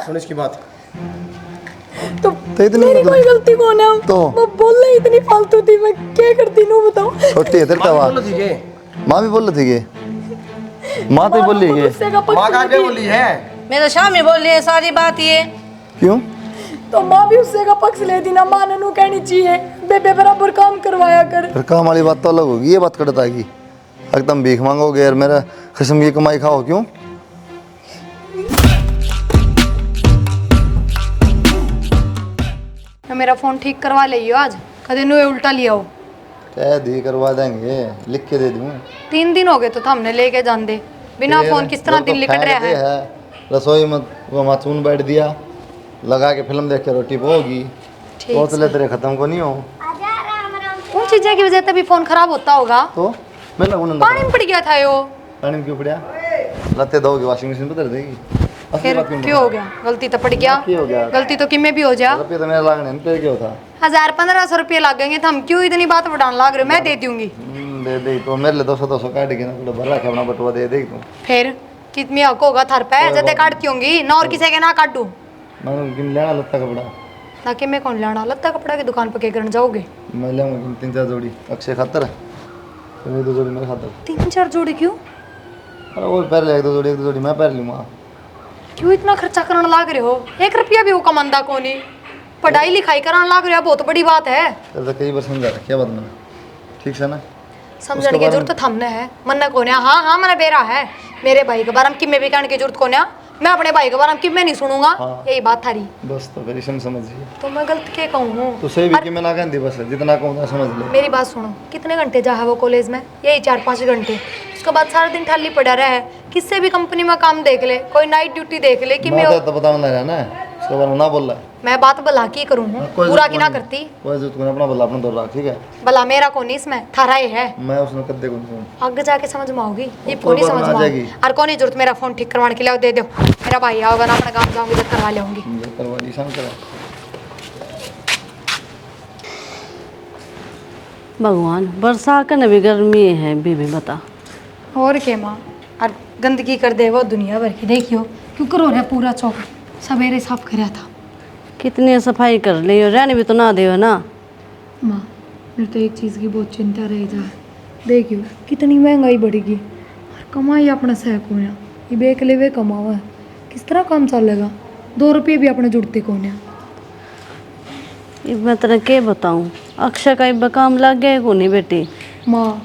सुन इसकी बात। तो इतनी मेरी कोई गलती कौन है? तो मैं बोल रही इतनी फालतू थी, मैं क्या करती नू बताओ। छोटी है तेरे तवा। माँ भी बोल रही थी ये, माँ तो बोल रही है, माँ का क्या बोली है? मैं तो शामी बोल रही है सारी बात ये। क्यों? तो माँ भी उससे का पक्ष लेती ना, माँ ने नू कहनी चाहिए बेबे बराबर काम करवाया कर। फिर काम वाली बात तो अलग होगी, ये बात करता है कि अगर तुम भीख मांगोगे यार मेरा खस्म की कमाई खाओ, क्यों? मेरा फोन ठीक करवा लियो आज, कदे नु उल्टा लिया हो। कह दी करवा देंगे, लिख के दे दूं। 3 दिन हो गए तो हमने लेके जान दे बिना फोन किस तरह दिन लिकट रहा है। रसोई में वो माथून बैठ दिया, लगा के फिल्म देख के रोटी पोगी, बोतलें तेरे खत्म को नहीं हो। उन चीजें की वजह से भी फोन खराब होता होगा। तो मैं लगूंगा पानी में पड़ गया था यो। पानी में क्यों पड़ा? लत्ते धोगी वाशिंग मशीन पे धर देगी। फिर क्यों हो गया? गलती तो पड़ गया, हो गया, गलती तो किमें भी हो जा। रुपये तो मेरा लागने में फिर क्या होता? 1000-1500 रुपये लगेंगे तो हम क्यों इतनी बात बढ़ाने लग रहे हो? मैं दे दूंगी। दे दे तो मेरे लिए 200 काट के ना थोड़ा भर रखा अपना बटुआ दे दे तू। फिर कितनी हक होगा थर पे जदे काटती होंगी ना, और किसी के ना काटू। मैं किन लेना लत्ता कपड़ा ना कि मैं कौन लेना लत्ता कपड़ा की दुकान पर के करने जाओगे? मैं लेऊंगा 3-4 जोड़ी अक्षय खातर, तो मेरी 2 जोड़ी मेरे खातर। 3-4 जोड़ी क्यों? अरे वो पहन ले, 1-2 जोड़ी मैं पहन लूँगा। क्यों इतना खर्चा करने लग रहे हो? 1 रुपया भी वो कमांदा को नहीं, पढ़ाई लिखाई कराने लग रहे हो, बहुत बड़ी बात है। तो कई बार समझा क्या बात मैंने, ठीक से ना समझने की जरूरत तो हमने है, मन को हाँ मैंने बेरा है। मेरे भाई के बारे में किमें भी कहने की जरूरत को नहीं, मैं अपने भाई के बारे में किमें नहीं सुनूंगा। हाँ। यही बात थारी बस, तो फिर समझिए। तो मैं गलत क्या कहूँ? तो सही भी कि मैं ना कहती, बस जितना कहूँ समझ ले। मेरी बात सुनो, कितने घंटे जा है वो कॉलेज में? यही 4-5 घंटे। उसके बाद सारा दिन खाली पड़ा रहे, किससे भी कंपनी में काम देख ले, कोई नाइट ड्यूटी देख ले कि मैं तो बताना लगा ना, उसके बारे में ना बोल रहा है। मैं बात भला की करूँ, बुरा की ना करती। कोई जो तूने अपना भला अपना दौर रहा, ठीक है? भला मेरा कौन इसमें थारा ही है। मैं उसने कद्दे को आगे जाके समझ में आओगी, ये फोन ही समझ में आएगी। और कौन ही जरूरत मेरा फोन ठीक करवाने के लिए दे दो, मेरा भाई आओगा ना, अपना काम जाऊंगी तो करवा लेंगी। करवा ली शाम करा। भगवान बरसात का भी गर्मी है बीबी बता। और क्या माँ, और गंदगी कर दे वो दुनिया भर की। देखियो क्यों करो रहा पूरा चौक सवेरे साफ कराया था। कितनी सफाई कर ली हो, रहने भी तो ना दे ना। माँ मेरे तो एक चीज़ की बहुत चिंता रह जाए, देखियो कितनी महंगाई बढ़ेगी और कमाई अपना सह को है, ये बेक ले वे कमाओ है, किस तरह काम चलेगा? 2 रुपये भी अपने जुड़ते कौन है। मैं तेरा क्या बताऊँ, अक्षय का इब्बा काम लग गया को नहीं बेटी। माँ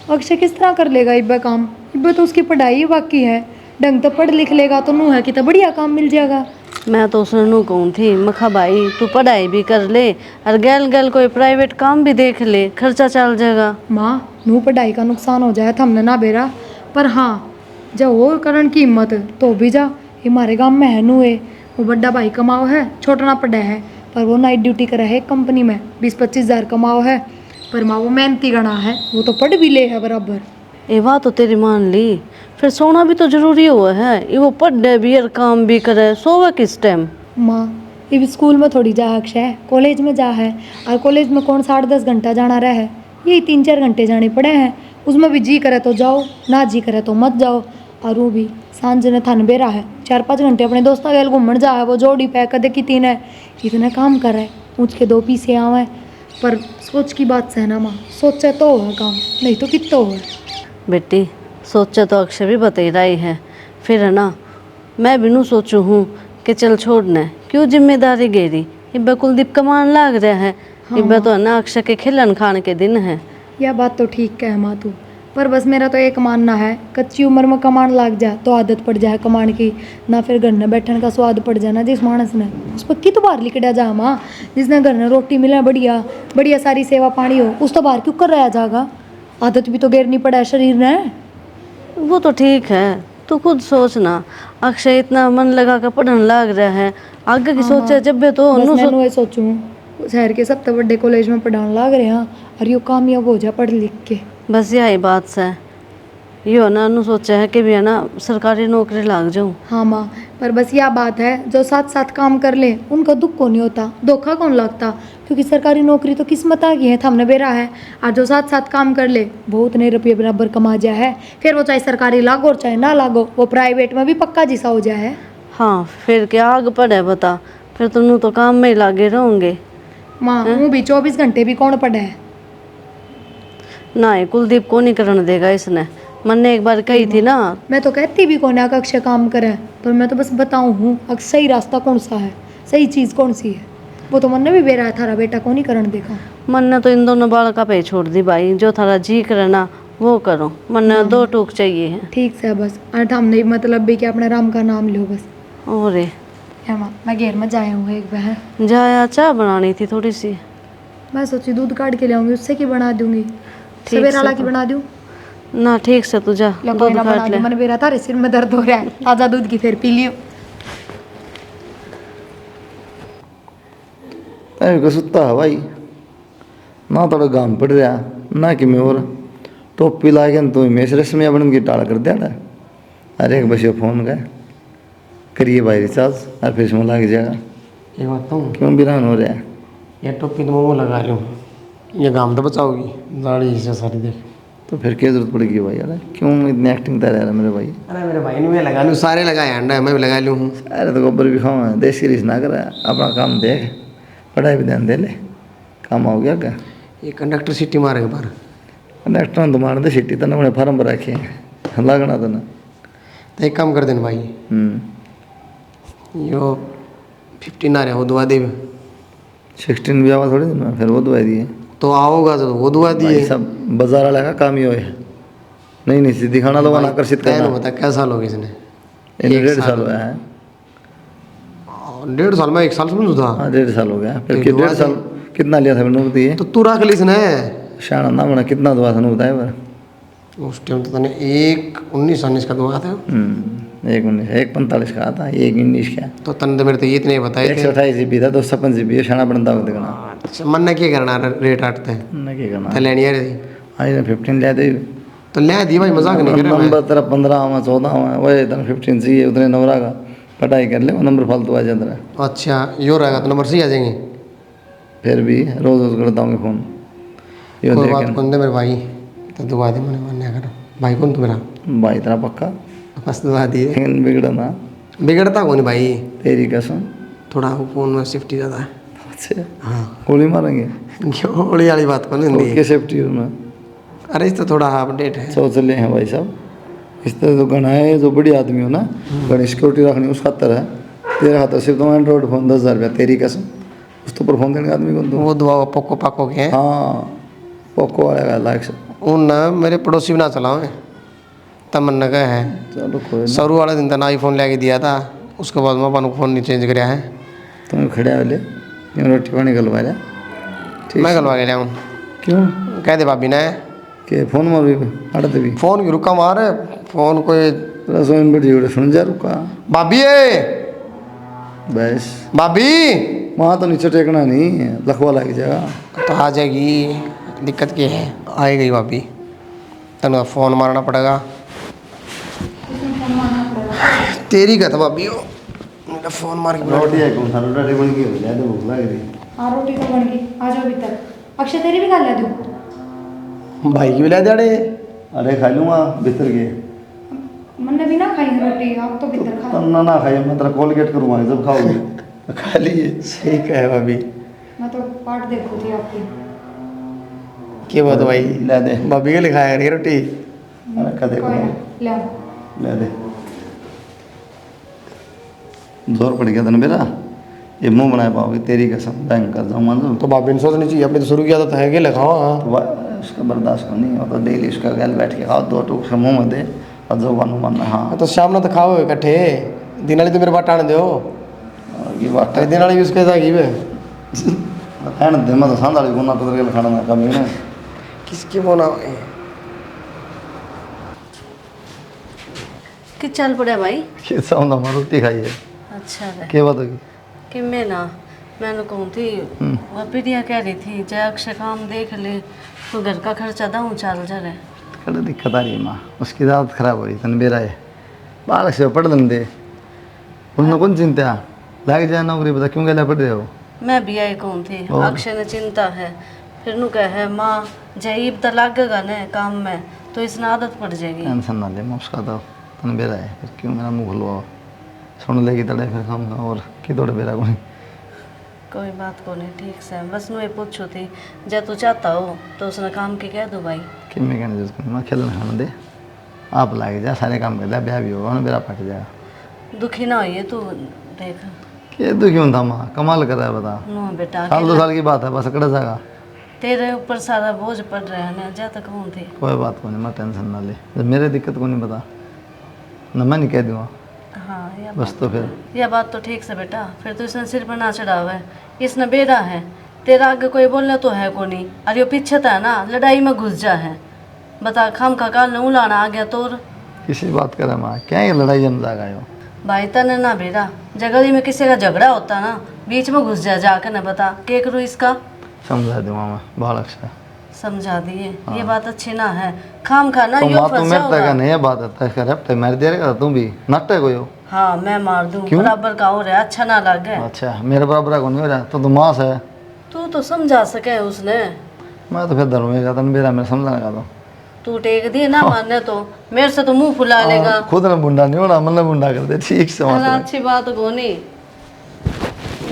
अक्षय किस तरह कर लेगा इब्बा काम? इब्बा तो उसकी पढ़ाई ही बाकी है, ढंग तो पढ़ लिख लेगा तो नू है कि तो बढ़िया काम मिल जाएगा। मैं तो उसने नू कहूँ थी, मखा भाई तू पढ़ाई भी कर ले और गैल गैल कोई प्राइवेट काम भी देख ले, खर्चा चल जाएगा। माँ नू पढ़ाई का नुकसान हो जाए तो हमने ना बेरा, पर हाँ जब वो करण की हिम्मत तो भी जा। हमारे गाँव में है नू है, वो बड़ा भाई कमाओ है, छोटा ना पढ़ा है, पर वो नाइट ड्यूटी करा है कंपनी में, 20-25 हज़ार कमाओ है, पर माँ वो मेहनती गणा है, वो तो पढ़ भी ले है बराबर। ये बात तो तेरी मान ली, फिर सोना भी तो जरूरी हुआ है, ये वो पढ़े भी और काम भी करे, सोवे किस टाइम? माँ ये स्कूल में थोड़ी जा अक्षय, कॉलेज में जा है, और कॉलेज में कौन 8.5 घंटा जाना रहा है, यही 3-4 घंटे जाने पड़े हैं, उसमें भी जी करे तो जाओ, ना जी करे तो मत जाओ। और वो भी सांझ ने थान बेरा है 4-5 घंटे अपने दोस्तों के घूमन जा है, वो जोड़ी पे कदे की 3 है, इतने काम कर रहे ऊँच के 2 पीसे आवे, पर सोच की बात से ना माँ, सोचे तो हो काम, नहीं तो कितना हो। बेटी सोचा तो अक्षय भी बता रही है, फिर है ना मैं भी नू सोचूँ हूँ कि चल छोड़ना क्यों जिम्मेदारी गेरी। इब्बा कुलदीप कमान लाग रहा है। हाँ, इब्बा तो है ना अक्षय के खिलन खाने के दिन है। यह बात तो ठीक है माँ तू, पर बस मेरा तो एक मानना है, कच्ची उम्र में कमान लाग जाए तो आदत पड़ जाए कमान की, ना फिर घर में बैठने का स्वाद पड़ जाए ना जिस मानस ने, उस पर कित बार लिखड़ा जा माँ, जिसने घर में रोटी मिले बढ़िया बढ़िया सारी सेवा पानी हो, उस तो बाहर क्यों कर रहा जाएगा? आदत भी तो गिरनी पड़ा है शरीर ने। वो तो ठीक है, तू खुद सोच ना, अक्षय इतना मन लगा कर पढ़ने लग रहा है, आगे की सोचे जब भी तो मैं सोचूं शहर के सबसे बड़े कॉलेज में पढ़ाने लग रहे हैं और यो कामयाब हो जाए पढ़ लिख के। बस यही बात से यो ना नू सोचा है कि भी है ना सरकारी नौकरी लग जाऊं। हाँ माँ, पर बस यह बात है जो साथ साथ काम कर ले उनका दुख कौन नहीं होता, धोखा कौन लगता, क्योंकि सरकारी नौकरी तो किस्मत आ गई है, हमने बेरा है, और जो साथ साथ काम कर ले वो उतने रुपये बराबर कमा जाए है, फिर वो चाहे सरकारी लागो और चाहे ना लागो, वो प्राइवेट में भी पक्का जिसा हो जाए है। हाँ फिर क्या आग पड़े बता, फिर तुम तो काम में ही लागे रहोगे। माँ वो भी 24 घंटे भी कौन पड़ा है। ना ही कुलदीप को नहीं करने देगा इसने, मैंने एक बार कही थी ना। मैं तो कहती भी कौन है कि अक्षय काम करे, पर मैं तो बस बताऊँ हूँ अक्षय सही रास्ता कौन सा है, सही चीज़ कौन सी है। वो तो मन ने भी बेरा है थारा बेटा को नहीं करने देखा। मैंने तो इन दोनों बालका पे ही छोड़ दी भाई, जो थारा जी करे ना वो करो, मैंने 2 टूक चाहिए है। ठीक से बस और हम नहीं मतलब भी कि अपने राम का नाम लो बस। और है माँ मैं घेर में जाया हूँ एक बार। जाया चाय बनानी थी थोड़ी सी। मैं सोची दूध काट के लाऊंगी, उससे की बना दूंगी, ठीक सवेरा से वाला की तो। बना दूँ। ना ठीक से तू जा कोई दूध ना बना काट दूँ, ले। मन बेरा था सिर में दर्द हो रहा है, ताज़ा दूध की फिर पी लियो। तय को सुता है भाई ना, थोड़ा गाम पड़ रहा ना कि मैं और टोपी ला के तो मेस रस्म बन की टाल कर दिया। अरे एक बस फोन का करिए भाई रिचार्ज और फिर इसमें लग जाएगा। एक बात कहूँ, क्यों बिरान हो रहा है? ये टोपी तो मैं लगा लूँ, ये गाम तो बचाओगी दाढ़ी से सारी देख। तो फिर क्या जरूरत पड़ेगी भाई? यार क्यों इतनी एक्टिंग कर रहा है मेरे भाई? अरे मेरे भाई ने मैं लगा लूँ, सारे लगाए अंडा मैं भी लगा लूँ। अरे तो गोबर भी खाओ, देश की रीस ना कर, अपना काम देख, पढ़ाई भी ध्यान दे ले, काम हो गया क्या? ये कंडक्टर सीटी मारेगा बाहर। कंडक्टर तो मारते सीटी तो अपने फार्म पर रखे लगना तो ना। तो एक काम कर देना भाई, यो 15 आ रहा वो दुआ दे 16 भी आवा थोड़ी दिन फिर वो दवाई दिए तो आओगा तो वो दुआ दिए। सब बाजार वाला का काम ही हो है। नहीं नहीं सीधी खाना लोगों ने आकर्षित करना। बता क्या साल हो गए इसने? इन्हें 1.5 साल साल हुआ है। 1.5 साल में 1 साल समझ था। हाँ 1.5 साल हो गया। फिर फिर 1.5 साल कितना लिया था मैंने दिए? तो तू रख ली इसने शाना ना बना कितना दुआ था बताया पर उस टाइम तो तने 1 19 का दुआ था। 1 19 1 45 का आता 1 19 का। तो तने तो मेरे तो ये इतने बताए थे। 128 GB था 256 GB शाना बनता हो देखना। अच्छा मन ने क्या करना रेट आटते हैं ना क्या करना तो लेनी है रे। आज 15 ले दे तो ले दी भाई, मजाक नहीं कर रहा मैं। नंबर तेरा 15 में 14 में वही तेरा 15 चाहिए उतने नंबर का पढ़ाई कर ले वो नंबर फालतू आ जाता है। अच्छा यो रहेगा तो नंबर सही आ जाएंगे। फिर भी रोज रोज करता हूँ फ़ोन यो कोई बात देख कौन दे मेरे भाई, तो दुआ दे मैंने मान्य कर भाई कौन तू मेरा भाई तेरा पक्का बस दुआ दिए। लेकिन बिगड़ना बिगड़ता कौन भाई, तेरी कसम। थोड़ा वो फोन में सेफ्टी ज़्यादा है। अच्छा हाँ गोली मारेंगे गोली वाली बात कौन हिंदी ओके सेफ्टी में अरे इस तो थोड़ा अपडेट है। सोच ले हैं भाई साहब। इस तरह तो गणा है जो बड़ी आदमी हो ना गणी सिक्योरिटी रखनी उस खातर है। तेरा हाथ सिर्फ तो एंड्रॉइड फोन 10,000 रुपया तेरी कसम उस तो पर फोन देने का आदमी कौन तो? वो दुआ पोको पाको के हैं। हाँ पोको वाले का लाइक से उन ना मेरे पड़ोसी भी ना चलाओ तमन्ना का है। चलो कोई सरू वाला दिन तो ना आईफोन लेके दिया था, उसके बाद मैं अपन को फ़ोन नहीं चेंज कराया है। तुम खड़े वाले रोटी पानी गलवा रहा ठीक मैं गलवा के लाऊँ क्यों कह दे भाभी ने के फोन मार भी अड़ते भी फ़ोन की रुका मार फ़ोन कोई रसोई में बड़ी जोड़े सुन जा रुका भाभी बस भाभी वहाँ तो नीचे टेकना नहीं लखवा लग जाएगा। तो आ जाएगी, दिक्कत क्या है आएगी भाभी, तेन फ़ोन मारना पड़ेगा। तेरी का था भाभी वो मेरा फ़ोन मार के रोटी है कौन सा रोटी बन गई हो जाए तो भूख लग रही। हाँ रोटी तो बन गई, आ जाओ भीतर। अक्षय तेरी भी खा ले दूँ। भाई की भी ले दे अरे खा लूँगा भीतर के मैंने भी ना खाई रोटी, आप तो भीतर खा लो। तन्ना ना खाइए मैं तेरा कोलगेट करूँगा जब खाओगे खा लीजिए। सही कहे भाभी। मैं तो पार्ट देखू थी आपकी। क्या बात है भाई, ले दे भाभी के लिखाया नहीं रोटी। अरे खा दे कोई ना, ले आओ। ले दे जोर पड़ गया था ना मेरा ये मुंह बनाए पाओगे तेरी कसम बैंक कर जाऊँ मान तो भाभी ने सोचनी चाहिए, अपने तो शुरू किया था है कि लिखाओ। हाँ तो उसका बर्दाश्त को नहीं होता डेली उसका गैल बैठ के खाओ 2 टूक से मुँह में दे और जो बनू बनना। हाँ तो शाम ना तो खाओ इकट्ठे, दिन वाली तो मेरे बात टाण दो, ये बात दिन वाली भी उसके साथ वे है ना दे मैं तो सांदा गुना पतर के खाना में कमी ना किसकी बोना कि चल पड़े भाई। ये साउंड हमारा रोटी खाइए अच्छा है क्या बात होगी कि मैंने कहूँ थी वो प्रिया कह रही थी जय अक्षय काम देख ले तो घर का खर्चा दाऊँ चल जा रहे। कल दिक्कत आ रही है माँ उसकी आदत खराब हो रही तन बेरा है बालक से पढ़ लें दे उसने कौन चिंता लग जाए नौकरी बता क्यों गया पढ़ रहे हो? मैं भी आई कहूँ थी और? अक्षय ने चिंता है फिर नु कह है माँ जयब तो लगेगा न काम में तो इसने आदत पड़ जाएगी। टेंशन ना ले मैं उसका तो तन बेरा है फिर क्यों मेरा मुँह खुलवा सुन लेगी तड़े फिर खाऊंगा और कि तोड़े बेरा को कोई बात को नहीं, ठीक से बस मैं पूछू थी जब तू चाहता हो तो उसने काम के कह दो भाई कि मैं कहने जिसको मैं खेलना खाना दे आप लागे जा सारे काम कर दिया ब्याह भी होगा ना मेरा पट जाएगा। दुखी ना होइए तू, देख ये तो क्यों था माँ कमाल कर रहा है बता। नो बेटा, साल 2 साल की बात है बस कड़ा जाएगा। तेरे ऊपर सारा बोझ पड़ रहा है ना, जा तक हूँ थी। कोई बात को नहीं मैं टेंशन ना ले, जब मेरे दिक्कत को नहीं बता न मैं नहीं कह दूँगा। हाँ यह बस तो फिर यह बात तो ठीक से बेटा, फिर तो इसने सिर पर ना चढ़ावा है, इसने बेरा है, तेरा आगे कोई बोलने तो है को नहीं, और ये पीछे था ना लड़ाई में घुस जा है, बता खाम का काल न उलाना आ गया तोर। किसी बात करे माँ क्या ये लड़ाई जम जाएगा यो भाई तने ना बेरा, जगली में किसी का झगड़ा होता ना बीच में घुस जा जाकर न बता के करूँ इसका। समझा दूंगा मैं बहुत अच्छा। समझा दिए, ये बात अच्छी ना है, खाम खा ना तो यो माँ तू फंस मेरे तक जाओगा। नहीं है बात है कर हफ्ते मार दे रहा तू भी नट्टे को यो। हाँ मैं मार दूँ, क्यों? बराबर का हो रहा है, अच्छा ना लगे। अच्छा मेरे बराबर को नहीं हो रहा तो मास है। तू तो समझा सके उसने, मैं तो फिर धरूंगा तन मेरा मैं समझाने का तो तू टेक दिए ना मानने तो मेरे से तो मुंह फुला लेगा। खुद ने बुंडा नहीं होना मन बुंडा कर दे ठीक से अरे माता अच्छी बात को नहीं,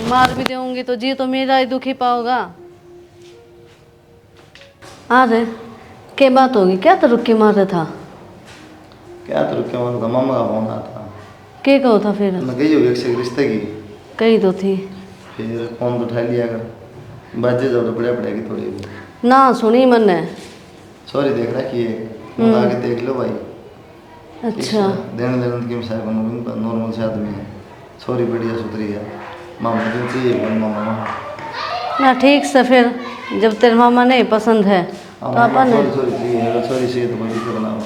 मार भी दूंगी तो जी तो मेरा ही दुखी पाओगा। अरे क्या बात होगी, क्या तो रुक के मार रहा था? क्या तो रुके मन का मामा का फोन आता क्या कहो था फिर? मैं गई होगी एक रिश्ते की कही तो थी, फिर फोन तो उठा लिया कर बाजे जाओ तो बढ़िया पड़ेगी थोड़ी भी। ना सुनी मैंने। सॉरी देख रहा कि ये आगे देख लो भाई। अच्छा देने देने की मिसाल नॉर्मल से आदमी है सॉरी बढ़िया सुथरी है मामा जो चाहिए मामा ना ठीक से, फिर जब तेरे मामा नहीं पसंद है तो अपन सॉरी चाहिए तो बड़ी से बनावा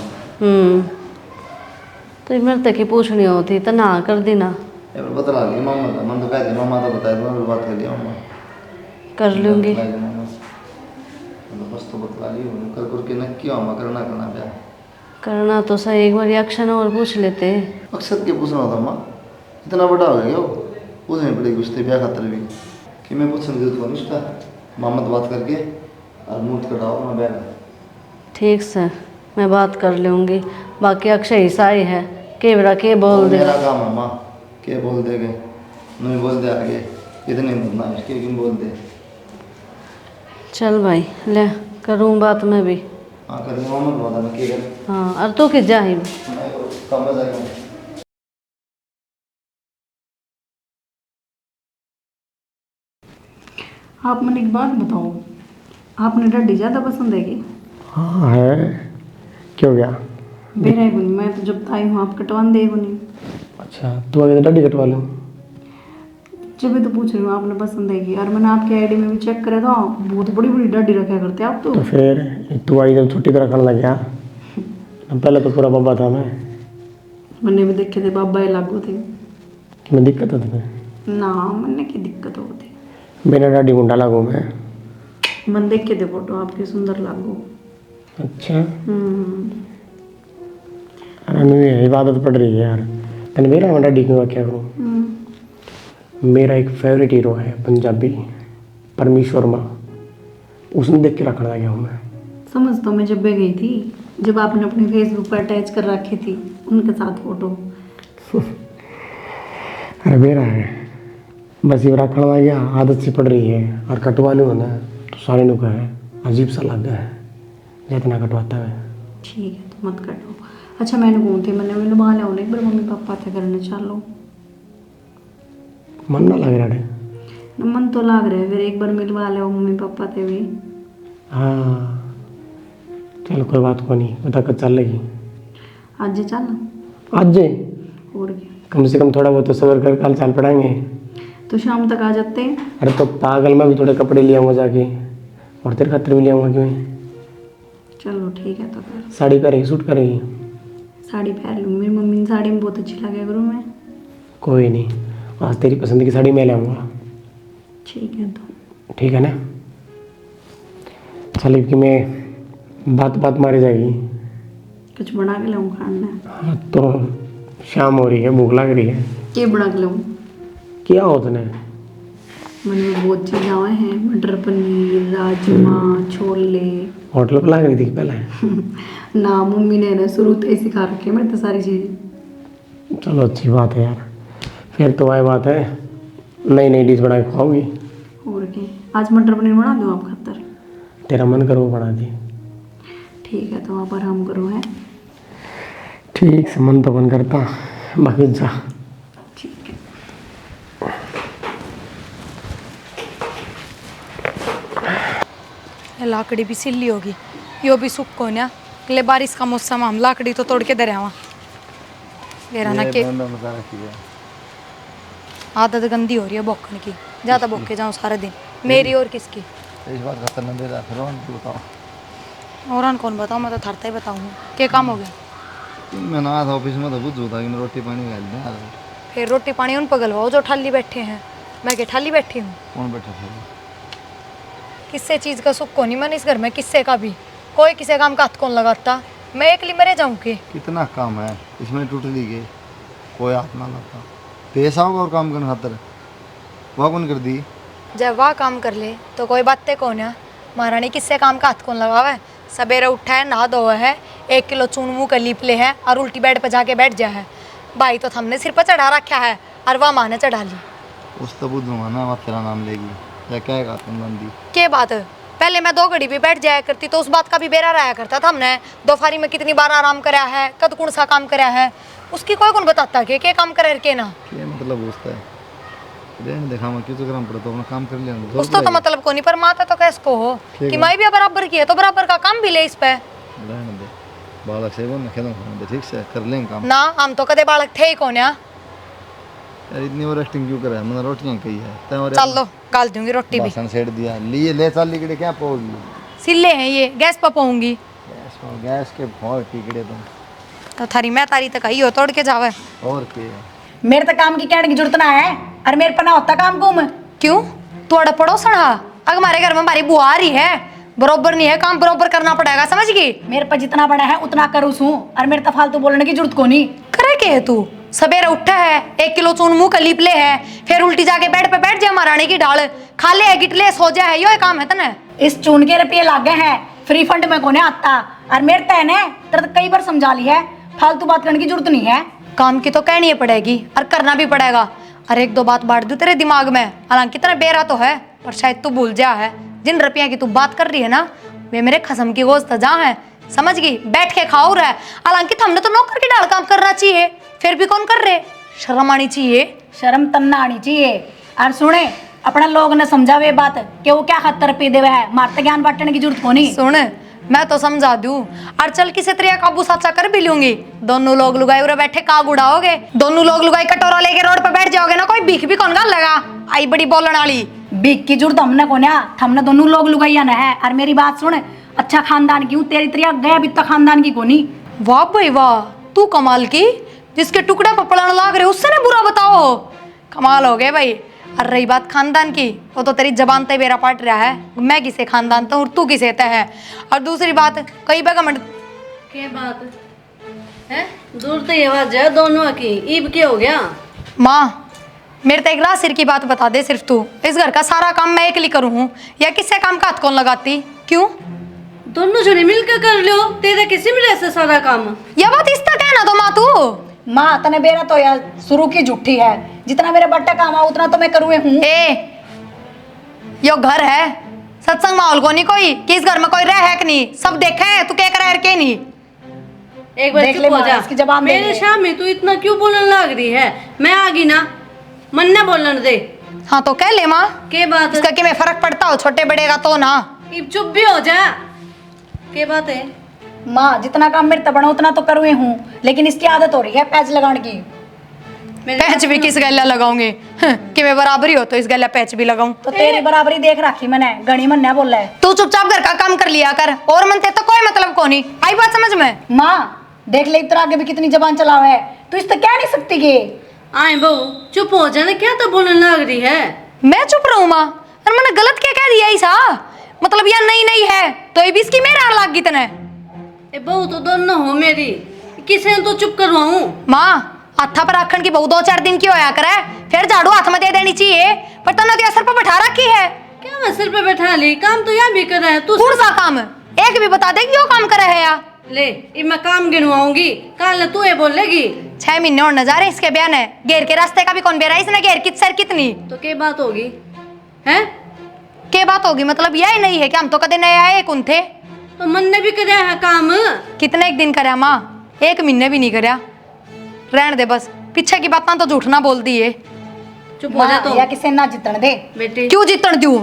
तो मेरे तक ही पूछनी होती तो ना कर दी ना। ये बता लिया मामा का मन तो कह दिया मामा तो बताया तो बात कर लिया मामा कर लूँगी। बस तो बतला ली कर करके नक्की मामा करना करना प्यार करना तो सही, एक बार एक्शन और पूछ लेते। मकसद के पूछना था माँ इतना बड़ा हो गया वो पूछनी पड़ेगी उससे ब्याह खातर भी कि मैं पूछने की जरूरत नहीं उसका मामा तो बात करके और मूर्त कटाओ अपना ब्याह। ठीक से मैं बात कर लूँगी, बाकी अक्षय हिस्सा ही है के बड़ा के बोल दे। मेरा काम है माँ के बोल देगे नहीं बोल दे आगे इतने बोलना है उसके क्यों बोल दे। चल भाई ले करूँ बात मैं भी। हाँ कर ले मामा को बता मैं क्या करूँ। हाँ और तू किस जा ही मैं काम में जाएगा। आप मैंने एक बात बताओ, आपने डड्डी ज़्यादा पसंद है कि? हाँ है, क्यों गया? मेरा ही नहीं, मैं तो जब आई हूँ आप कटवान दे नहीं। अच्छा तू आगे दाढ़ी कटवा लो। जब भी तो पूछ रही हूँ आपने पसंद है कि? और मैंने आपके आईडी में भी चेक करा था, बहुत बड़ी बड़ी डड्डी रखा करते आप तो। तो फिर तू आई जब छुट्टी तो रखने लग गया, पहले तो पूरा बाबा था मैं। मैंने भी देखे थे बाबा ही लागू थे। मैं दिक्कत है तुम्हें? ना मैंने की दिक्कत होती, मेरा दाढ़ी मुंडा लागू मैं। मन देखे थे फोटो आपके सुंदर लागू। अच्छा अरे मैं इबादत पड़ रही है यार, तेने मेरा मैं दाढ़ी क्यों क्या करूँ? मेरा एक फेवरेट हीरो है पंजाबी परमेश्वर माँ, उसने देख के रखना गया हूँ मैं। समझ तो मैं जब भी गई थी, जब आपने अपने फेसबुक पर अटैच कर रखी थी उनके साथ फोटो। अरे मेरा है बस ये रखना लग गया, आदत सी पड़ रही है और कटवा लूँ ना तो सारे लोग है अजीब सा लग गया है जितना कटवाता है। ठीक है तो मत कटो। अच्छा मैंने कौन थी मैंने मिलवा लिया उन्हें, एक बार मम्मी पापा थे करने चलो। मन ना लग रहा है? मन तो लाग रहा है, फिर एक बार मिलवा लिया मम्मी पापा थे भी। हाँ चलो कोई बात को नहीं, बता कब चल लेगी? आज चल आज जे और क्या, कम से कम थोड़ा बहुत तो सबर कर कल चाल पड़ाएंगे। तो शाम तक आ जाते हैं। अरे तो पागल मैं भी थोड़े कपड़े ले आऊँगा जाके, और तेरे खातिर भी ले आऊँगा क्यों? चलो ठीक है तो फिर साड़ी पहनेगी सूट करेगी? साड़ी पहन लूँगी, मेरी मम्मी ने साड़ी में बहुत अच्छी लगे करूँ मैं। कोई नहीं, आज तेरी पसंद की साड़ी मैं ले आऊँगा। ठीक है तो ठीक है ना? चल कि मैं बात बात मारी जाएगी। कुछ बना के लाऊँ खाना? हाँ तो शाम हो रही है, भूख लग रही है। क्या बना के लाऊँ? क्या हो तूने? मैंने बहुत चीज़ें आए हैं, मटर पनीर राजमा छोले। होटल पर लग रही थी पहले? ना मम्मी ने ना शुरू से ही सिखा रखे मेरे तो सारी चीज़ें। चलो अच्छी बात है यार। फिर तो वह बात है, नई नई डिश बना के खाओगी। और की आज मटर पनीर बना दो आप खातर। तेरा मन करो बना दी। ठीक है तो वहाँ पर हम करो है। ठीक से मन तो बन करता, बाकी जा। ठीक है। लाकड़ी भी सिल्ली होगी, यो भी सूख को ना ले बारिश का मौसम हम लाकड़ी तो तोड़ के दे रहे वेरा ना के आदत गंदी हो रही है बोकने की, ज्यादा बोके जाऊं सारे दिन मेरी और किसकी। इस बार खतर न दे रहा फिर उनको बताओ। और कौन बताऊं, मैं तो थरता ही बताऊंगा क्या काम हो गया। मैं ना था ऑफिस में तो बुझ था कि मैं रोटी पानी खा लिया। फिर रोटी पानी उन पगलवाओ जो ठाली बैठे हैं, मैं क्या ठाली बैठी हूँ। कौन बैठा था? किससे चीज़ का सुख को नहीं मन इस घर में, किससे का भी कोई किसी काम का हाथ कौन लगाता, मैं अकेली मरे जाऊँ के। कितना काम है इसमें, टूट ली गई कोई हाथ ना लगता। पैसा होगा और काम करने खातर वह कौन कर दी। जब वह काम कर ले तो कोई बातें कौन है। महारानी किससे काम का हाथ कौन लगावा है। सवेरे उठा है, नहा धोआ है, 1 किलो चून मुँह का लीप ले है और उल्टी बेड पर जाके बैठ जा है। भाई तो हमने सिर पर चढ़ा रखा है और वह माँ ने चढ़ा ली। उस तो बुद्धूंगा ना, वह तेरा नाम लेगी या क्या कहा तुम बंदी। के बात है, पहले मैं 2 घड़ी भी बैठ जाया करती तो उस बात का भी बेरा रहा करता था। हमने दोपहरी में कितनी बार आराम कराया है, कद कौन सा काम कराया है, उसकी कोई कौन बताता कि क्या काम करे के ना। क्या मतलब पूछता है, रहने देखा मैं क्यों तो करना पड़ता, अपना काम कर लिया। उसको तो मतलब को नहीं, पर माता तो कैस को हो कि मैं भी बराबर की है तो बराबर का काम भी ले इस पे। रहने दे, बालक से बोल ना खेलो खाने दे, ठीक से कर लेंगे काम ना। हम तो कदे बालक थे ही कौन यार, इतनी ओवर एक्टिंग क्यों कर रहा है। मैंने रोटियां कही है चल लो गाल दूंगी रोटी भी। बासन सेट दिया लिए ले चल लिकड़े क्या पाओगी। सिले हैं ये, गैस पर पाऊंगी गैस के बहुत टिकड़े तुम तो थारी मैं तारी तक आई हो तोड़ के जावे। और के मेरे तो काम की कहने की जरूरत ना है, और मेरे पर ना होता काम को मैं। क्यों तोड़ा पड़ोसन हा, अगर हमारे घर में हमारी बुआ आ रही है, बरोबर नहीं है काम, बरोबर करना पड़ेगा, समझ गई। मेरे पर जितना बड़ा है उतना करूँ सूं, और मेरे तो फालतू बोलने की जरूरत को नहीं। करे के है तू, सवेरे उठा है, 1 किलो चून मुँह का लीप ले है, फिर उल्टी जाके बेड पे बैठ जाए महारानी की डाल, खा ले है गिटले सो जा है, यो काम है तने। इस चून के रुपये लागे हैं, फ्री फंड में कोने आता, और मेरे तय ने तेरे तो कई बार समझा ली है, फालतू बात करने की जरूरत नहीं है। काम की तो कहनी पड़ेगी और करना भी पड़ेगा। और 1-2 बात बांट दूं तेरे दिमाग में, हालांकि तेरा बेरा तो है पर शायद तू भूल जा है। जिन रुपया की तू बात कर रही है ना, वे मेरे खसम की गोश्त जा है, समझ गई। बैठ के खाओ रहा है, हालांकि हमने तो नौकर की डाल काम करना चाहिए, फिर भी कौन कर रहे। शर्म आनी चाहिए, शर्म तन्ना आनी चाहिए। और सुने, अपना लोग ने समझावे बात कि वो क्या खतर पे देवे है, मारते ज्ञान बांटने की जरूरत को नहीं। सुन मैं तो समझा दूं, और चल किसी तरह काबू साचा कर भी लूंगी। दोनों लोग लुगाई उरे बैठे काग उड़ाओगे, दोनों लोग लुगाई कटोरा लेके रोड पे बैठ जाओगे ना, कोई भीख भी कौन गाल लगा। आई बड़ी बोलने वाली, बीक की जरूरत हमने को ना, हमने दोनों लोग लुगाइया न है। और मेरी बात सुन, अच्छा खानदान की हूँ, तेरी तरह गया भी तक खानदान की कोनी। वाह भाई वाह, तू कमाल की, जिसके टुकड़े पपड़ाने लाग रहे उससे ना बुरा बताओ, कमाल हो गए भाई। और रही बात खानदान की, वो तो तेरी जबान ते बेरा पाट रहा है, मैं किसे खानदान तो और तू किसे तय है। और दूसरी बात, कई बेगमंड क्या बात है, दूर तो ये आवाज है दोनों की, ईब क्या हो गया। माँ मेरे तो एक रात सिर की बात बता दे, सिर्फ तू इस घर का सारा काम मैं अकेली करूँ हूँ या किससे काम का हाथ कौन लगाती। क्यों दोनों जने मिलकर कर लो, तेरा किसी में ऐसे सारा काम। यह बात इस तक है ना तो माँ तू। माँ तने बेरा तो यार शुरू की झूठी है, जितना मेरे बट्टा काम आ उतना तो मैं करूए हूँ। ए यो घर है, सत्संग माहौल को नहीं कोई कि इस घर में कोई रह है कि नहीं, सब देखे है तू क्या कर के नहीं। एक बार देख चुप ले हो माँ, जा, इसकी जबान देख मेरे ले। सामने तू इतना क्यों बोलने लग रही है। मैं आ गई ना, मन ना बोलने दे। हाँ तो कह ले माँ, के बात इसका कि मैं फर्क पड़ता हो छोटे बड़े का तो ना। इब चुप भी हो जा, के बात है। माँ जितना काम मेरे तबड़ा उतना तो करुए हूँ, लेकिन इसकी आदत हो रही है पैच लगाने की। पैच भी किस गला लगाऊंगी कि मैं बराबरी हो तो इस गला पैच भी लगाऊं। तो तेरी बराबरी देख रखी मैंने, गणी मन बोल रहा है। तू चुपचाप घर का काम कर लिया कर, और मन ते तो कोई मतलब को नहीं। आई बात समझ में। माँ देख ले इतना आगे भी कितनी जबान चलावा है, तू इस तो कह नहीं सकती कि। आए बहू चुप हो जाना, क्या तो बोलने लग रही है। मैं चुप रहूं माँ, और मैंने गलत क्या कह दिया ऐसा, मतलब यार नहीं है तो ये भी इसकी मेरा लाग गई तने। ए बहू तो दोनों हो मेरी, किसे तो चुप करवाऊं। माँ हाथा पर आखन की बहू 2-4 दिन की होया करे, फिर झाड़ू हाथ में दे देनी चाहिए, पर तने तो असर पर बैठा रखी है। क्या मैं सिर पे बैठा ली, काम तो यहाँ भी कर रहा है तू। कौन सा काम, एक भी बता दे कि यो काम करे है या। ले इब मैं काम गिनवाऊंगी, कल तू ये बोलेगी 6 महीने और न जा रहे इसके बयान है। घेर के रास्ते का भी कौन बेरा इसने घेर कित सर कितनी तो क्या बात होगी हैं? के बात होगी, मतलब यह नहीं है कि हम तो कदे नए आए कौन थे। तो मन ने भी कराया है काम। कितने एक दिन करया माँ, 1 महीने भी नहीं करया। रहने दे बस, पीछे की बातें तो झूठ ना बोल दी है। चुप हो जा माँ तो या किसे ना जितने दे। बेटी। क्यों जीतन दूं?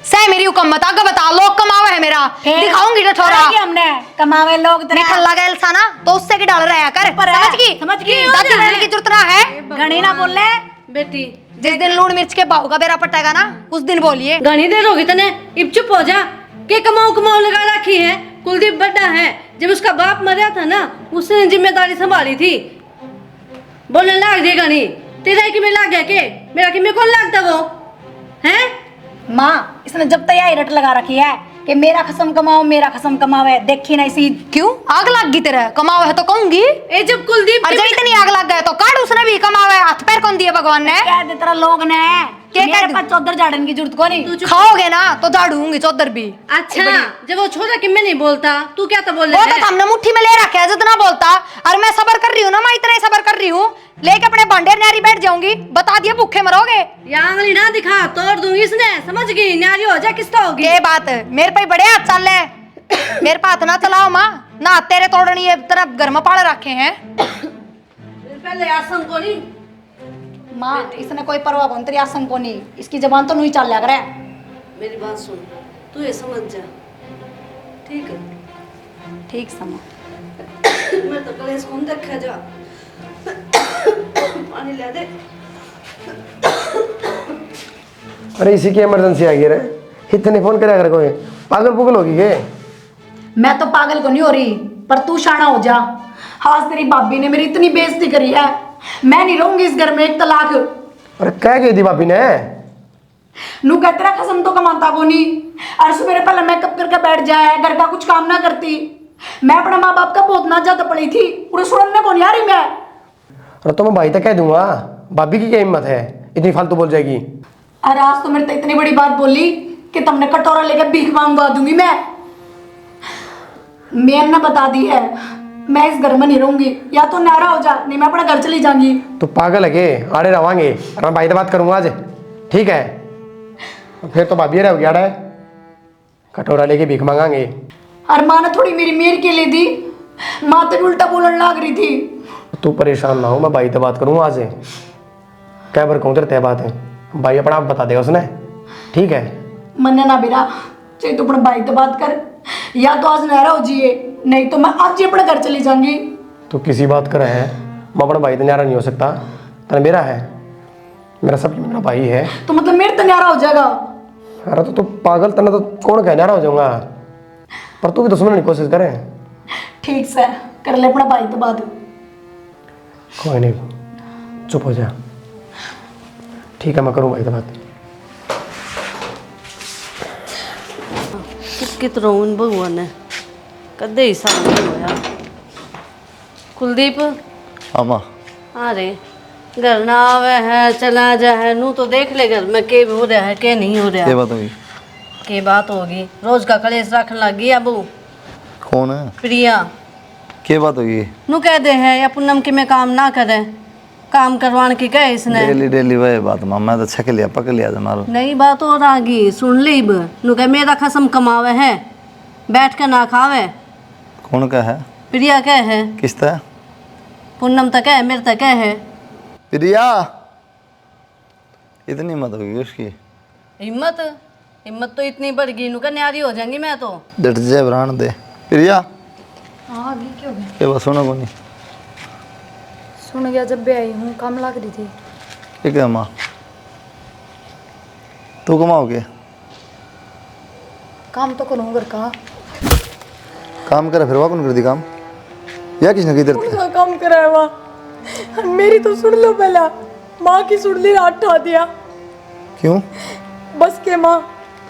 सह मेरी हुकूमत आगे बता, लोग कमावे है मेरा, दिखाऊंगी टठोरा। करेंगे हमने कमावे लोग तेरे निकल लगा एल्सा ना तो उससे की डाल रहा कर, पर है, समझ समझ गई। दादी रहने की जरूरत ना है। घणी ना बोलने। बेटी जिस दिन लूण मिर्च के भाव का बेरा पटेगा ना उस दिन बोलिए। घनी देर होगी तने, इब चुप हो जा। के कमाओ कमाओ लगा रखी है। कुलदीप बड़ा है, जब उसका बाप मरा था ना उसने जिम्मेदारी संभाली थी। बोलने लग गई घनी, तेरा कि मैं लग गया के मेरा कि मैं कौन लगता वो हैं? माँ इसने जब तक यही रट लगा रखी है कि मेरा खसम कमाओ मेरा खसम कमावे, देखी ना इसी। क्यों आग लग गई तेरा, कमाओ है तो कहूंगी। ए जब कुलदीप और जब इतनी आग लग गए तो काट, उसने भी कमावा है, हाथ पैर कौन दिए भगवान ने। कह दे तेरा लोग ने क्या मेरे कह दे? पास चौधर झाड़न की जरूरत को नहीं। खाओगे ना तो झाड़ूंगी चौधर भी। अच्छा जब वो छोटा कि मैं नहीं बोलता तू क्या तो बोल वो रहा तो हमने मुट्ठी में ले रखा है जितना बोलता। और मैं सबर कर रही हूँ ना, मैं इतना ही सबर कर रही हूँ, लेके अपने भांडे न्यारी बैठ जाऊंगी। बता दिया भूखे मरोगे। या आंगली ना दिखा तोड़ दूंगी इसने, समझ गई? न्यारी हो जा किसका होगी? ये बात है, मेरे पे बड़े हाथ चल रहे, मेरे पे हाथ ना चलाओ माँ ना, तेरे तोड़नी है तेरा घर में पाड़ रखे हैं। पहले आसम को नहीं। माँ इसने कोई परवाह कौन तेरी आसम को नहीं, इसकी जबान तो नहीं चल लिया करे। मेरी बात सुन, तू ये समझ जा, ठीक है? ठीक समझ। मैं तो कलेश कौन देखा जा। पानी ले दे। अरे इसी की इमरजेंसी आ गई रे, इतने फोन करे अगर कोई पागल पुगल होगी के? मैं तो पागल को नहीं हो रही, पर तू शाना हो जा। आज तेरी भाभी ने मेरी इतनी बेइज्जती करी है, मैं नहीं रहूंगी इस घर में। 1 तलाक। अरे क्या कही थी भाभी ने? नू कह तेरा कसम तो कमाता को नहीं, और सवेरे पहले मेकअप करके बैठ जाए, घर का कुछ काम ना करती। मैं अपने माँ बाप का बहुत ना ज्यादा पड़ी थी, पूरे सुनने को नहीं आ रही मैं। अरे तो मैं भाई तक कह दूंगा, भाभी की क्या हिम्मत है इतनी फालतू बोल जाएगी? और आज तो मेरे तो इतनी बड़ी बात बोली कि तुमने कटोरा लेकर भीख मांगवा दूंगी मैं। मैंने बता दी है, मैं इस घर में नहीं रहूंगी, या तो नारा हो जा, नहीं मैं अपना घर चली जाऊंगी। तो पागल है के? आड़े रवांगे और मैं भाई से बात करूंगा आज, ठीक है? फिर तो भाभी रह गया है, कटोरा लेके भीख मांगांगे। और माँ ने थोड़ी मेरी मेर के लिए दी, माँ तो उल्टा बोलने लग रही थी। तू परेशान ना हो, मैं भाई से बात करूंगा आज से। क्या बार कहूँ तेरे तय बात है, भाई अपना आप बता देगा उसने, ठीक है? मन्ने ना बिरा, चाहे तो अपने भाई तो बात कर, या तो आज नारा हो जिए, नहीं तो मैं आज ही अपने घर चली जाऊंगी। तो किसी बात कर है, मैं अपना भाई तो न्यारा नहीं हो सकता, तेरा मेरा है, मेरा सब मेरा भाई है। तो मतलब मेरे तो नारा हो जाएगा। अरे तो तू पागल, तना तो कौन कह न्यारा हो जाऊंगा, पर तू भी तो सुनने की कोशिश करे। ठीक से कर ले अपना भाई तो बात। कोई नहीं, चुप हो जा, ठीक है? मैं करूँ भाई तो बात। कित रोन भगवान ने कदे ही साल नहीं होया। कुलदीप आमा अरे घर ना आवे है चला जा है, नू तो देख ले घर में के हो रहा है के नहीं हो रहा ये है। बात होगी। के बात होगी, रोज का कलेश रखने लगी अबू। कौन है? प्रिया के बात होगी? नू कह दे है या पूनम की मैं काम ना करे, काम करवाने की कहे इसने। डेली डेली वही बात माँ, मैं तो छक लिया पक लिया मारो। नई बात और आ गई, सुन ली ब। नू कह मेरा खसम कमावे है, बैठ के ना खावे। कौन का है? प्रिया कह है, किसता? पूनम तक है, मेरे तक है। प्रिया, इतनी मत होगी उसकी। हिम्मत हिम्मत तो इतनी बढ़ गई, नू कह न्यारी हो जाएंगी मैं तो। डट जाए ब्रांड दे। प्रिया हाँ अभी क्यों गए? ये बात सुनो को नहीं। सुन गया, जब भी आई हूँ काम लग रही थी। ठीक है माँ, तू कमाओगे? काम तो करूँ घर का। काम करे फिर वहाँ कौन कर दी काम, या किसने की तेरे? उसका काम कराया हुआ। मेरी तो सुन लो पहला, माँ की सुन ली, रात ठा दिया। क्यों? बस के माँ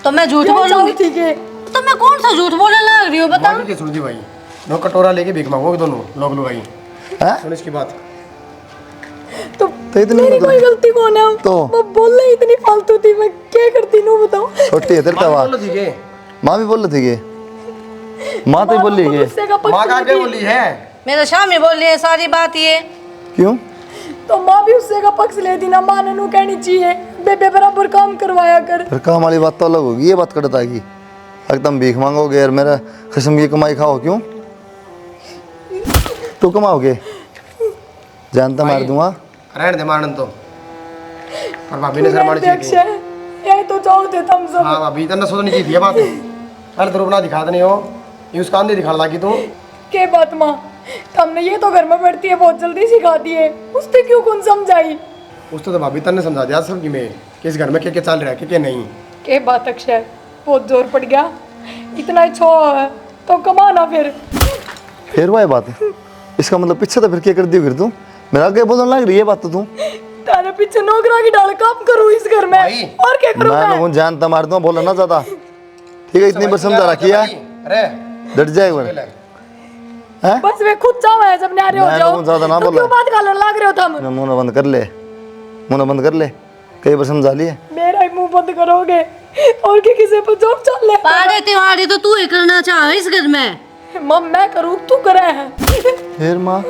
तो मैं झूठ बोलूंगी? ठीक है, तो मैं कौन सा झूठ बोलने लग रही हूँ बता। भाभी की सुन दी भाई, दो कटोरा लेके भीख मांगोगे दोनों लोग लुगाई, हैं? सुन इसकी बात। तो इतनी मेरी मतलब- कोई गलती कौन है? तो? वो बोल रही इतनी फालतू थी, मैं क्या करती नू बताओ। छोटी है तेरे माँ तवा। बोल रही थी माँ भी बोल रही थी कि माँ तो ही बोल रही है। गुस्से का माँ पक्का का क्या बोली है? मेरा शामी बोल रही है सारी बात ये। क्यों? तो माँ भी उससे का पक्ष लेती ना, माँ ने नू कहनी चाहिए बेबे बराबर काम करवाया कर। फिर काम वाली बात तो अलग होगी, ये बात कटता की एकदम भीख मांगोगे यार, मेरा किस्म की कमाई खाओ। क्यों तू कमाओगे? जानता मार दूंगा। रहने दे मारन तो, पर भाभी ने शर्मानी चाहिए थी। अक्षय यही तो चाहते तुम सब। हाँ भाभी तन्ने सोचनी चाहिए थी ये बात। अरे तेरे बना दिखा नहीं हो, ये उसका अंधे दिखा लगी तू। के बात माँ, तुमने ये तो घर में बैठती है बहुत जल्दी सिखाती है, उसने क्यों कौन समझाई? उसने तो भाभी तन्ने समझा दिया सबकी में कि इस घर में क्या क्या चल रहा है, क्या नहीं। के बात अक्षय, बहुत जोर पड़ गया, इतना ही छो है तो कमाना फिर वही बात है, इसका मतलब पीछे तो फिर क्या कर दियो फिर तू? मेरा आगे बोलने लग रही है बात तो तू। तारे पीछे नौकरा की डाल काम करूँ इस घर में, भाई, और क्या करूँ मैं मैं? जानता मार दूंगा, बोला ना ज्यादा। ठीक है, इतनी बार समझा रखी है, अरे डट जाए एक बार। हैं? बस वे खुद जाओ है जब न्यारे हो मैं जाओ तो ज्यादा ना तो बोला। क्यों बात गालन लाग रहे हो तुम? अपना मुंह बंद कर ले, मुंह बंद कर ले, कई बार समझा लिए। मेरा ही मुंह बंद करोगे और क्या किसी पर जोर चल ले? पारे त्योहारी तो तू ही करना चाहे इस घर में। मम मैं करूँ तू करे है। फिर माँ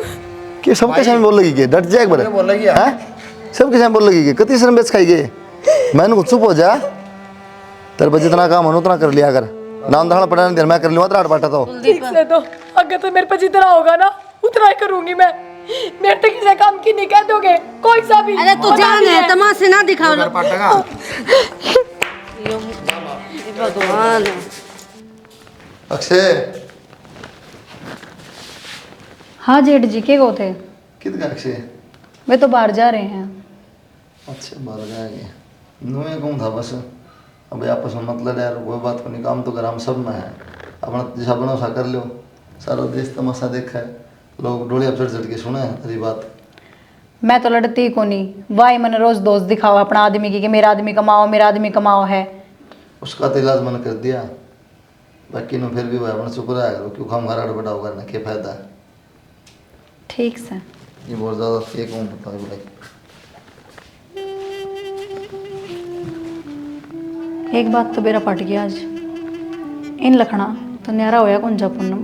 के सबके सामने बोल लगी के डट जाए एक बार। बोल लगी है। हैं? सबके सामने बोल लगी के कति शर्म बेच खाई गए। मैंने कुछ चुप हो जा, तेरे पर जितना काम हो उतना कर लिया कर, नाम दाना पढ़ाने दे, मैं कर लूँगा तेरा बाटा तो। ठीक से तो अगर तो मेरे पे जितना होगा ना उतना ही करूंगी मैं। मेरे तो किसी काम की नहीं कह दोगे कोई सा भी। अरे तू जान है तमाशे ना दिखाओ। घर पाटेगा। भगवान अक्षय हाँ जेठ जी के को थे? कितना अक्षय? वे तो बाहर जा रहे हैं। अच्छा बाहर जाएंगे, नुए कौन था बस। अब आपस में मतलब यार कोई बात को नहीं, काम तो घर हम सब में है, अपना जैसा बना सा कर लो। सारा देश तमाशा देखा है, लोग डोलिया चढ़ चढ़ के सुने हैं तेरी बात। मैं तो लड़ती को नहीं, वाई मैंने रोज दोस्त दिखाओ अपना आदमी की कि मेरा आदमी कमाओ मेरा आदमी कमाओ है। उसका तो इलाज मैंने कर दिया, बाकी नो फिर भी भाई अपना चुप रहा है, क्यों हम घर बड़ा होगा ना, क्या फायदा है। ठीक से ये बहुत ज़्यादा फेक हूँ बता भाई। एक बात तो बेरा पट गया आज, इन लखना तो न्यारा होया कौन जा पूनम,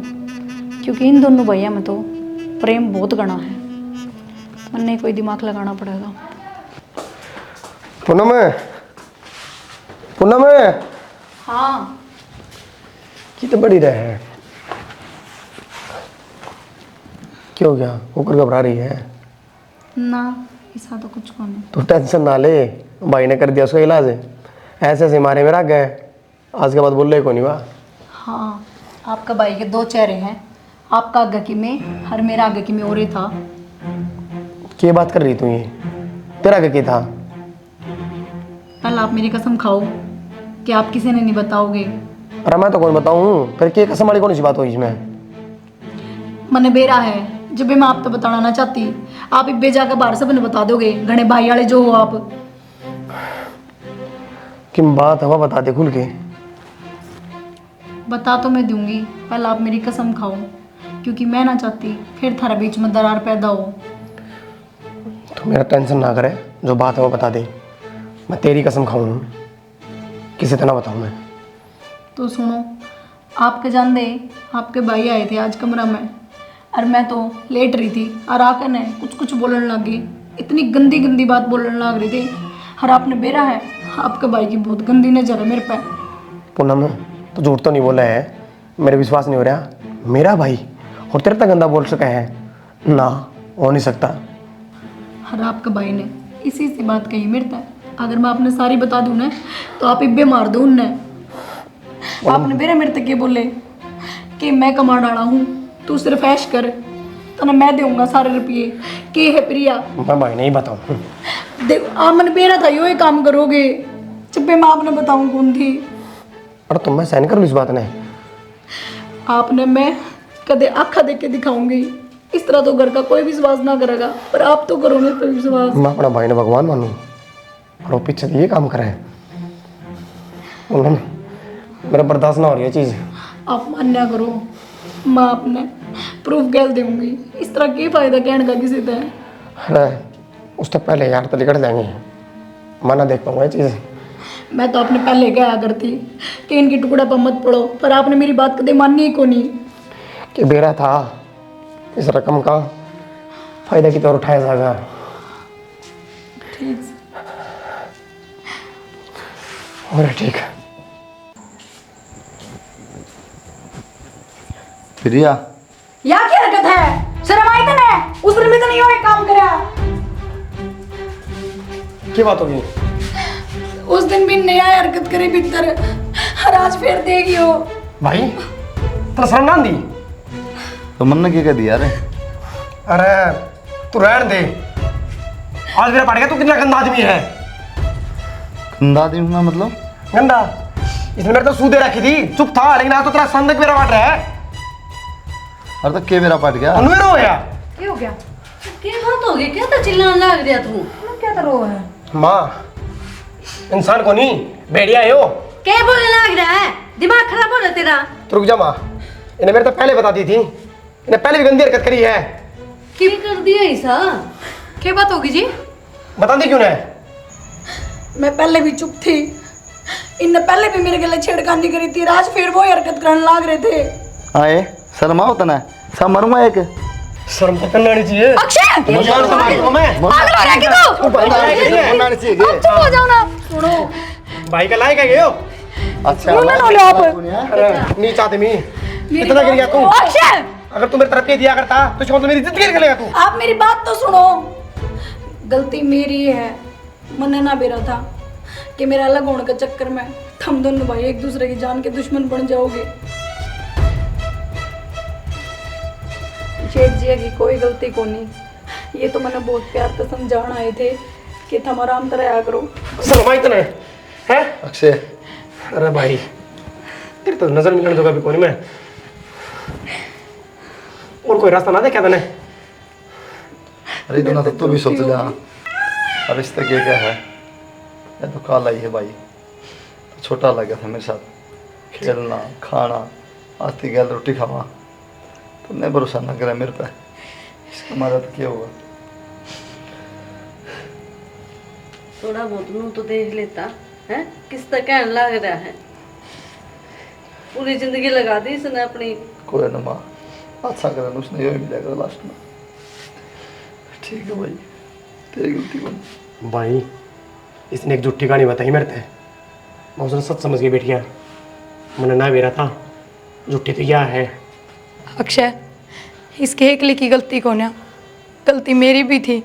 क्योंकि इन दोनों भैया में तो प्रेम बहुत गणा है, मन्ने कोई दिमाग लगाना पड़ेगा। पूनम पूनम हाँ की तो बड़ी रहे है, क्यों क्या होकर घबरा रही है? ना ऐसा तो कुछ को नहीं। तो टेंशन ना ले, भाई ने कर दिया उसका इलाज। ऐसे ऐसे मारे में रख गए, आज के बाद बोल रहे को नहीं वाह। हाँ आपका भाई के दो चेहरे हैं, आपका आगे की में और मेरा आगे की में और ही था। क्या बात कर रही तू? ये तेरा क्या था? कल आप मेरी कसम खाओ कि आप किसी ने नहीं बताओगे। अरे मैं तो कौन बताऊँ, फिर क्या कसम वाली कौन सी बात हुई इसमें? मने बेरा है जब भी मैं आप तो बताना ना चाहती, आप इब्बे जाकर बाहर सब ने बता दोगे घने भाई वाले जो हो आप। कि बात हवा बता दे खुल के। बता तो मैं दूंगी, पहले आप मेरी कसम खाओ, क्योंकि मैं ना चाहती फिर थारा बीच में दरार पैदा हो। तो मेरा टेंशन ना करे, जो बात है वो बता दे, मैं तेरी कसम खाऊं, किसी तरह बताऊं मैं। तो सुनो, आपके जान दे आपके भाई आए थे आज कमरा में, और मैं तो लेट रही थी और आकर ने कुछ कुछ बोलने लगी, इतनी गंदी गंदी बात बोलने लग रही थी। और आपने बेरा है आपके भाई की बहुत गंदी नजर है मेरे पे। पूनम तो झूठ तो नहीं बोला है, मेरे विश्वास नहीं हो रहा। मेरा भाई और तेरे तक गंदा बोल सका है ना, हो नहीं सकता। और आपके भाई ने इसी से बात कही मेरे तक, अगर मैं आपने सारी बता दूँ ना तो आप इब्बे मार दो उनने। आपने बेरा मेरे तक ये बोले कि मैं कमा डाला हूँ, तू सिर्फ ऐश कर, तो ना मैं दूंगा सारे रुपये। के है प्रिया? मैं भाई नहीं बताऊँ। देख आप मैंने बेरा था यो ये काम करोगे, जब भी मैं आपने बताऊँ कौन थी। अरे तुम मैं सहन कर लूँ इस बात ने? आपने मैं कदे आँखा देख के दिखाऊंगी, इस तरह तो घर का कोई विश्वास ना करेगा, पर आप तो करो मेरे पे विश्वास। मैं अपना भाई ने भगवान मानूँ और वो पीछे ये काम करे? पूनम मेरा बर्दाश्त ना हो रही है चीज़। आप मान्या करो, मैं आपने प्रूफ गैल दूंगी, इस तरह की फायदा कहने का किसी से। अरे उस तक पहले यार तो निकट जाएंगे, मैं ना देख पाऊंगा ये चीज़। मैं तो आपने पहले क्या करती कि इनकी टुकड़ा पर मत पड़ो, पर आपने मेरी बात कदे माननी ही को नहीं। कि बेरा था इस रकम का, फायदा की तौर उठाया जाएगा। ठीक और ठीक है। प्रिया या क्या हरकत है? शर्म आई तने? उस दिन में तो नहीं हो एक काम करा। क्या बात होगी? उस दिन भी नया हरकत करी भीतर, और आज फिर देगी हो। भाई तेरा शर्म ना दी? तो मन ने क्या कह दिया? अरे अरे तू रहने दे, आज मेरा पड़ गया। तू कितना गंदा आदमी है। गंदा आदमी हूँ मैं, मतलब? गंदा? इसने मेरे तो सूदे रखी थी, चुप था, लेकिन आज तो तेरा संदक मेरा पड़ रहा है। अरे तो के मेरा पट गया? अनवेर हो गया। क्या हो गया? क्या बात होगी? क्या तो चिल्लाने लग रहा तू? क्या तो रो है? माँ इंसान को नहीं, भेड़िया है वो। क्या बोलने लग रहा है? दिमाग खराब हो रहा है तेरा? तो रुक जा माँ, इन्हें मेरे तो पहले बता दी थी, इन्हें पहले भी गंदी हरकत करी है। क्या कर दिया ऐसा? क्या बात होगी जी? बता दी क्यों नहीं? मैं पहले भी चुप थी, इनने पहले भी मेरे गले छेड़खानी करी थी, आज फिर वो हरकत करने लग रहे थे। आए शर्मा होता ना, सब मरूंगा एक। शर्म तो करना नहीं चाहिए। अक्षय! मजाक समझ लो मैं। पागल हो रहा है क्या तू? बोलना नहीं चाहिए। चुप हो जाओ ना। सुनो, भाई का लायक है ये हो? अच्छा बोलना ना लो आप। अरे नीच आदमी, इतना गिर गया तू। अक्षय! अगर तू मेरी तरफ ये दिया करता तो इसका मतलब मेरी इज्जत गिर लेगा तू। आप मेरी बात तो सुनो। गलती मेरी है, मन ना बेरा था कि मेरा अलग होने के चक्कर में हम दोनों भाई एक दूसरे की जान के दुश्मन बन जाओगे। जेठ जी की कोई गलती को नहीं, ये तो मैंने बहुत प्यार से समझाना आए थे कि तुम आराम तरह आया करो। शर्मा इतना है? अक्षय अरे भाई तेरे तो नजर मिलने दूंगा भी कोई मैं। और कोई रास्ता ना देखा तने? अरे इतना तो तू भी सोच जा। अब इस तक ये क्या है? ये तो काला ही है भाई। तो छोटा लगा था मेरे साथ खेलना खाना, आती गैल रोटी खावा। तुमने भरोसा ना करा मेरे पे, इसका हमारा तो क्या हुआ? थोड़ा बहुत मुंह तो देख लेता है, किस तरह कहने लग रहा है। पूरी जिंदगी लगा दी इसने अपनी। कोई ना माँ, अच्छा करा उसने यही मिलेगा लास्ट में। ठीक है भाई, तेरी गलती बन। भाई इसने एक झूठी कहानी बताई मेरे से, मैं उसने सच समझ के बैठ गया। मैंने ना बेरा था, झूठी तो क्या है। अक्षय, इसके अकेले की गलती को ना, गलती मेरी भी थी।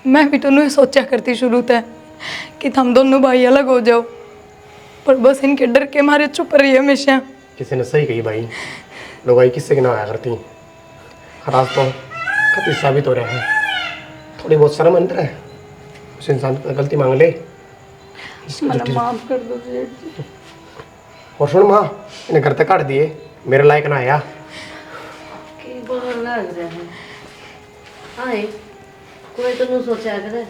मैं भी दोनों सोचा करती शुरू से कि हम दोनों भाई अलग हो जाओ, पर बस इनके डर के मारे चुप रही हमेशा। किसी ने सही कही भाई, लोग भाई किससे की ना आया करती। आज तो कति साबित हो रहे हैं। थोड़ी बहुत शर्म अंदर है, उस इंसान को गलती मांग ले। मैंने माफ कर दो जेठ जी। और सुन माँ, इन्हें घर तक काट दिए, मेरे लायक ना आया। की बोलने लग रहा है? आए कोई तो नहीं सोचा करे,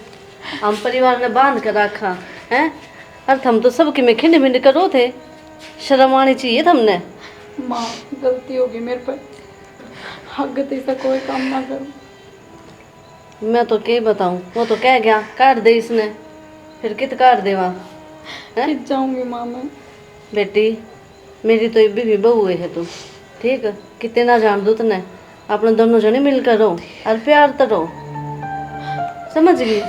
हम परिवार ने बांध कर रखा है। और हम तो सबके में खिंड मिंड करो थे, शर्म आनी चाहिए हमने। माँ गलती होगी मेरे पर, हगत ऐसा कोई काम ना करो। मैं तो क्या बताऊं, वो तो कह गया काट दे इसने, फिर कित काट देवा है। खिंच जाऊंगी माँ मैं। बेटी मेरी तो ये भी बहू है तू, ठीक है? कितने ना जान दो तने, अपने दोनों जने मिलकर रहो और प्यार तो रहो, समझ गई?